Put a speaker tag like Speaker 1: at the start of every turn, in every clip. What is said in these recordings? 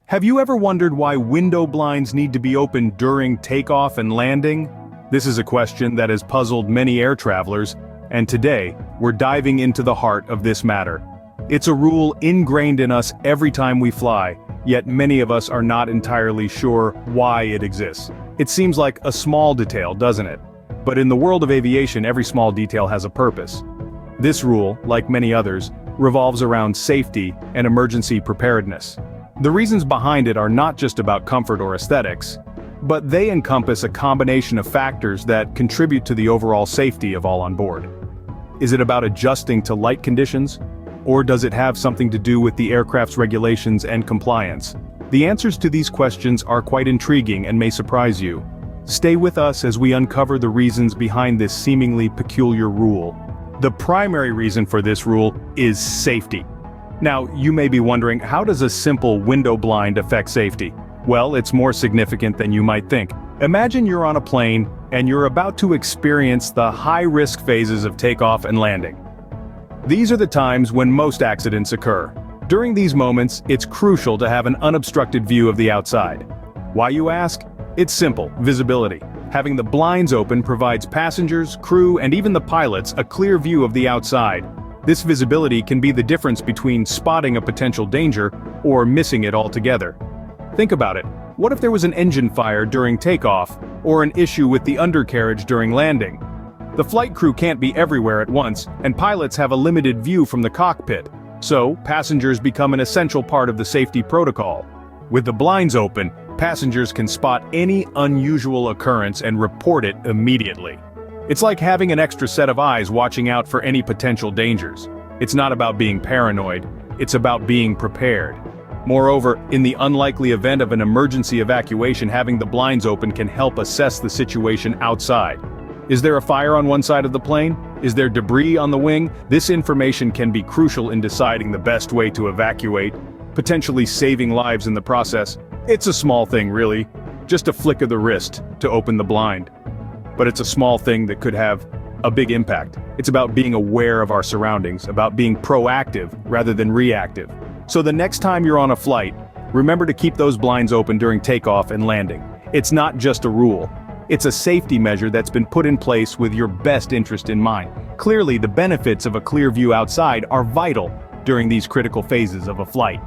Speaker 1: Have you ever wondered why window blinds need to be opened during takeoff and landing? This is a question that has puzzled many air travelers, and today, we're diving into the heart of this matter. It's a rule ingrained in us every time we fly, yet many of us are not entirely sure why it exists. It seems like a small detail, doesn't it? But in the world of aviation, every small detail has a purpose. This rule, like many others, revolves around safety and emergency preparedness. The reasons behind it are not just about comfort or aesthetics, but they encompass a combination of factors that contribute to the overall safety of all on board. Is it about adjusting to light conditions? Or does it have something to do with the aircraft's regulations and compliance? The answers to these questions are quite intriguing and may surprise you. Stay with us as we uncover the reasons behind this seemingly peculiar rule. The primary reason for this rule is safety. Now, you may be wondering, how does a simple window blind affect safety? Well, it's more significant than you might think. Imagine you're on a plane and you're about to experience the high-risk phases of takeoff and landing. These are the times when most accidents occur. During these moments, it's crucial to have an unobstructed view of the outside. Why, you ask? It's simple: visibility. Having the blinds open provides passengers, crew, and even the pilots a clear view of the outside. This visibility can be the difference between spotting a potential danger or missing it altogether. Think about it. What if there was an engine fire during takeoff, or an issue with the undercarriage during landing? The flight crew can't be everywhere at once, and pilots have a limited view from the cockpit. So, passengers become an essential part of the safety protocol. With the blinds open, passengers can spot any unusual occurrence and report it immediately. It's like having an extra set of eyes watching out for any potential dangers. It's not about being paranoid, it's about being prepared. Moreover, in the unlikely event of an emergency evacuation, having the blinds open can help assess the situation outside. Is there a fire on one side of the plane? Is there debris on the wing? This information can be crucial in deciding the best way to evacuate, potentially saving lives in the process. It's a small thing, really. Just a flick of the wrist to open the blind. But it's a small thing that could have a big impact. It's about being aware of our surroundings, about being proactive rather than reactive. So the next time you're on a flight, remember to keep those blinds open during takeoff and landing. It's not just a rule. It's a safety measure that's been put in place with your best interest in mind. Clearly, the benefits of a clear view outside are vital during these critical phases of a flight.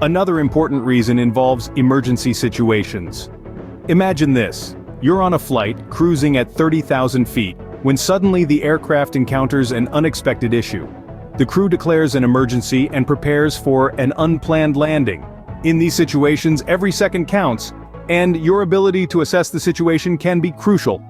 Speaker 1: Another important reason involves emergency situations. Imagine this. You're on a flight, cruising at 30,000 feet, when suddenly the aircraft encounters an unexpected issue. The crew declares an emergency and prepares for an unplanned landing. In these situations, every second counts, and your ability to assess the situation can be crucial.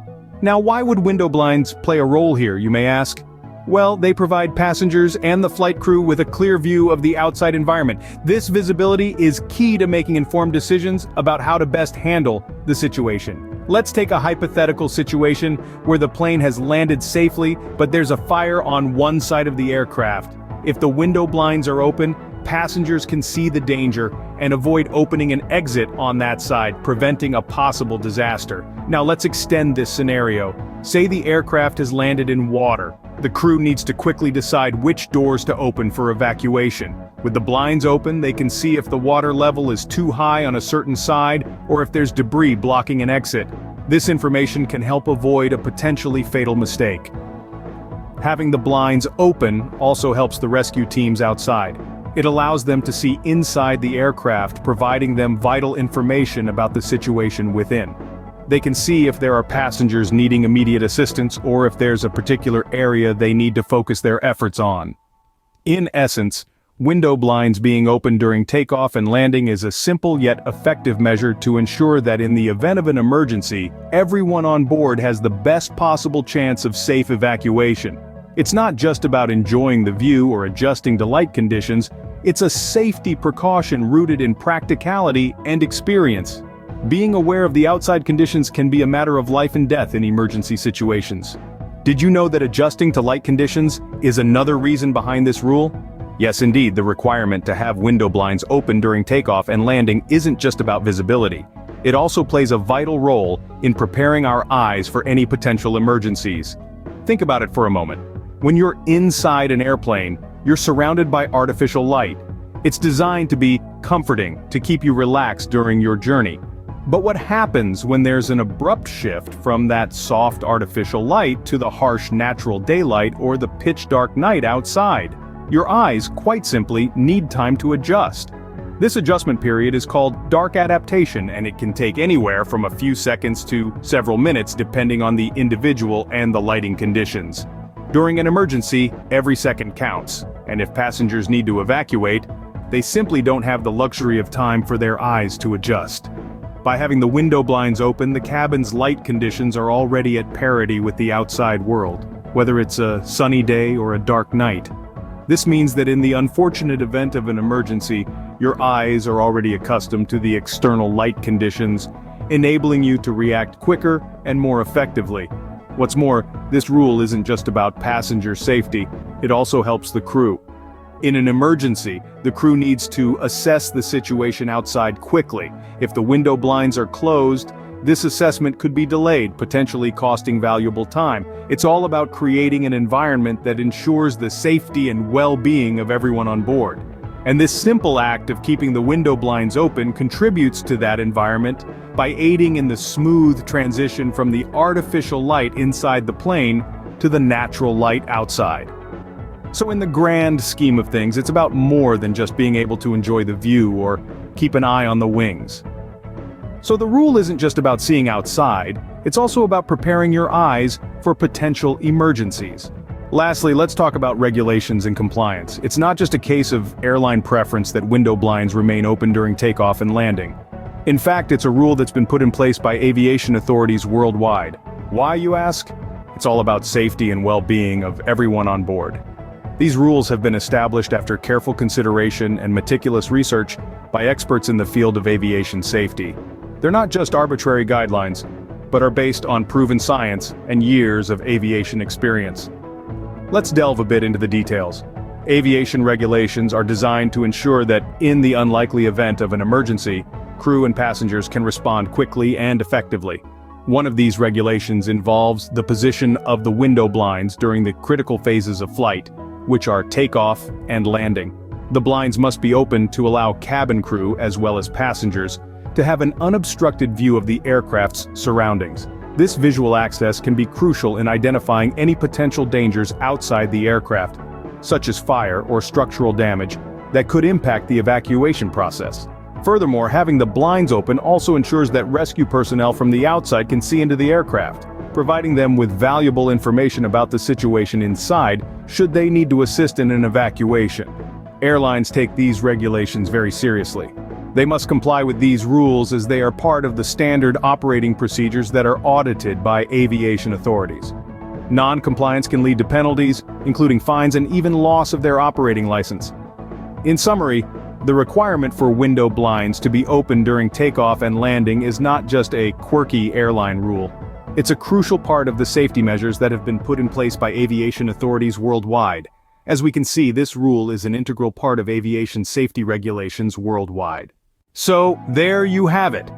Speaker 1: Now, why would window blinds play a role here, you may ask? Well, they provide passengers and the flight crew with a clear view of the outside environment. This visibility is key to making informed decisions about how to best handle the situation. Let's take a hypothetical situation where the plane has landed safely, but there's a fire on one side of the aircraft. If the window blinds are open, passengers can see the danger and avoid opening an exit on that side, preventing a possible disaster. Now let's extend this scenario. Say the aircraft has landed in water. The crew needs to quickly decide which doors to open for evacuation. With the blinds open, they can see if the water level is too high on a certain side or if there's debris blocking an exit. This information can help avoid a potentially fatal mistake. Having the blinds open also helps the rescue teams outside. It allows them to see inside the aircraft, providing them vital information about the situation within. They can see if there are passengers needing immediate assistance or if there's a particular area they need to focus their efforts on. In essence, window blinds being open during takeoff and landing is a simple yet effective measure to ensure that in the event of an emergency, everyone on board has the best possible chance of safe evacuation. It's not just about enjoying the view or adjusting to light conditions, it's a safety precaution rooted in practicality and experience. Being aware of the outside conditions can be a matter of life and death in emergency situations. Did you know that adjusting to light conditions is another reason behind this rule? Yes, indeed, the requirement to have window blinds open during takeoff and landing isn't just about visibility. It also plays a vital role in preparing our eyes for any potential emergencies. Think about it for a moment. When you're inside an airplane, you're surrounded by artificial light. It's designed to be comforting to keep you relaxed during your journey. But what happens when there's an abrupt shift from that soft artificial light to the harsh natural daylight or the pitch-dark night outside? Your eyes, quite simply, need time to adjust. This adjustment period is called dark adaptation, and it can take anywhere from a few seconds to several minutes depending on the individual and the lighting conditions. During an emergency, every second counts, and if passengers need to evacuate, they simply don't have the luxury of time for their eyes to adjust. By having the window blinds open, the cabin's light conditions are already at parity with the outside world, whether it's a sunny day or a dark night. This means that in the unfortunate event of an emergency, your eyes are already accustomed to the external light conditions, enabling you to react quicker and more effectively. What's more, this rule isn't just about passenger safety, it also helps the crew. In an emergency, the crew needs to assess the situation outside quickly. If the window blinds are closed, this assessment could be delayed, potentially costing valuable time. It's all about creating an environment that ensures the safety and well-being of everyone on board. And this simple act of keeping the window blinds open contributes to that environment by aiding in the smooth transition from the artificial light inside the plane to the natural light outside. So in the grand scheme of things, it's about more than just being able to enjoy the view or keep an eye on the wings. So the rule isn't just about seeing outside, it's also about preparing your eyes for potential emergencies. Lastly, let's talk about regulations and compliance. It's not just a case of airline preference that window blinds remain open during takeoff and landing. In fact, it's a rule that's been put in place by aviation authorities worldwide. Why, you ask? It's all about safety and well-being of everyone on board. These rules have been established after careful consideration and meticulous research by experts in the field of aviation safety. They're not just arbitrary guidelines, but are based on proven science and years of aviation experience. Let's delve a bit into the details. Aviation regulations are designed to ensure that, in the unlikely event of an emergency, crew and passengers can respond quickly and effectively. One of these regulations involves the position of the window blinds during the critical phases of flight, which are takeoff and landing. The blinds must be open to allow cabin crew, as well as passengers, to have an unobstructed view of the aircraft's surroundings. This visual access can be crucial in identifying any potential dangers outside the aircraft, such as fire or structural damage, that could impact the evacuation process. Furthermore, having the blinds open also ensures that rescue personnel from the outside can see into the aircraft, providing them with valuable information about the situation inside should they need to assist in an evacuation. Airlines take these regulations very seriously. They must comply with these rules as they are part of the standard operating procedures that are audited by aviation authorities. Non-compliance can lead to penalties, including fines and even loss of their operating license. In summary, the requirement for window blinds to be open during takeoff and landing is not just a quirky airline rule. It's a crucial part of the safety measures that have been put in place by aviation authorities worldwide. As we can see, this rule is an integral part of aviation safety regulations worldwide. So, there you have it.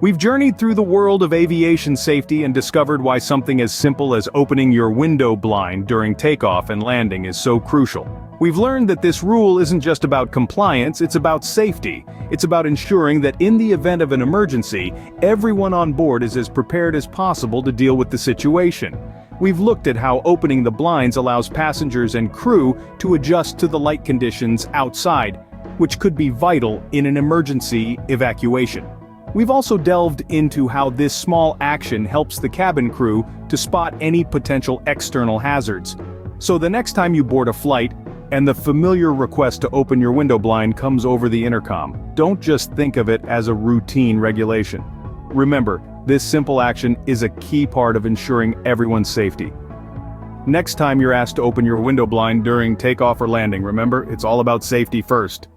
Speaker 1: We've journeyed through the world of aviation safety and discovered why something as simple as opening your window blind during takeoff and landing is so crucial. We've learned that this rule isn't just about compliance, it's about safety. It's about ensuring that in the event of an emergency, everyone on board is as prepared as possible to deal with the situation. We've looked at how opening the blinds allows passengers and crew to adjust to the light conditions outside, which could be vital in an emergency evacuation. We've also delved into how this small action helps the cabin crew to spot any potential external hazards. So the next time you board a flight, and the familiar request to open your window blind comes over the intercom, don't just think of it as a routine regulation. Remember, this simple action is a key part of ensuring everyone's safety. Next time you're asked to open your window blind during takeoff or landing, remember, it's all about safety first.